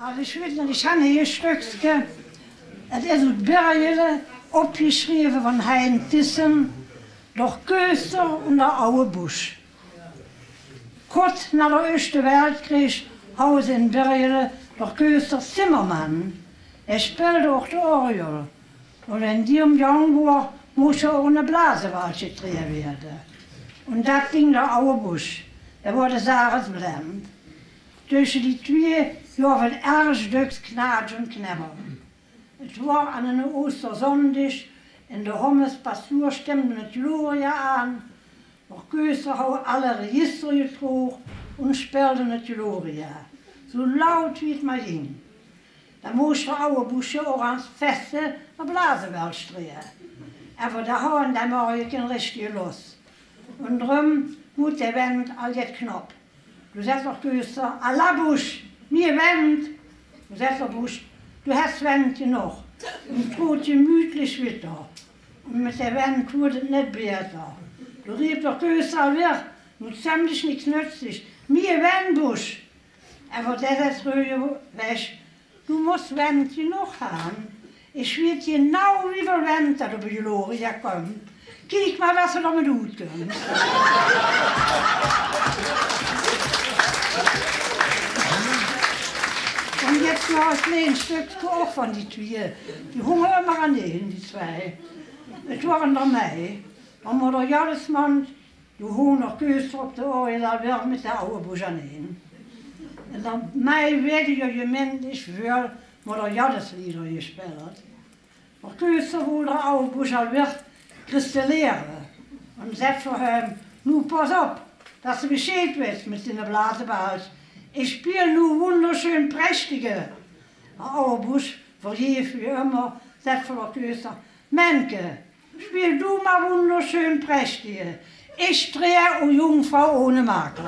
Also ich weiß nicht, ich habe hier ein Stückchen, es ist ein Bürgerle, abgeschrieben von Hein Thyssen, durch Köster und der Auebusch. Kurz nach der Ersten Weltkrieg Haus in Bürgerle durch Köster Zimmermann. Er spielte auch die Orgel. Und in diesem Jahr musste er auch eine Blasewald getrieben werden. Und das ging der Auebusch. Er wurde Jahresblend. Tussen die twee Jahre erg duks knatsch und knabbern. Es war an einer Ostersonntag, in der Hommes Passur stimmte mit Gloria an, noch Göster hau alle Register getrug und spielte mit Gloria, so laut wie es mal ging. Da musste der Auebusch auch ans Feste der Blasewelt strehen. Aber da hauen der Morgen richtig los. Und drum muss der Wind all jetzt knapp. Du sagst doch, Göster, Allah Busch, mir Wind. Du sagst doch, Busch, du hast Wind genug. Und tut gemütlich wieder. Und mit der Wind wurde es nicht besser. Du rief doch, Göster, wir, nun ziemlich nichts nützlich. Mir Wind, Busch. Aber der ist ruhig weg. Du musst Wind genug haben. Ich weiß genau, wie viel Wind da über die Gloria kommt. Kijk mal, was du damit gut kannst. Und jetzt noch ein kleines Stück auch von die zwei. Die hungern immer an den, die zwei. Es waren der Mai. Und Mutter Jadesmann, du hast noch Köster auf der Ohren, da wird mit der Auebusch an den. In der Mai werde ich gemeint, ich will Mutter Jadeslieder gespielt. Der Köster, wo der Auebusch al wird, kristallieren. Und sagt für ihn, nun pass auf, dass du Bescheid weißt mit den Blasebals. Ich spiele nur wunderschön prächtige. Der Auebusch, für je für immer, sagt für der Köster, Menke, spiel du mal wunderschön prächtige. Ich drehe eine Jungfrau ohne Makel.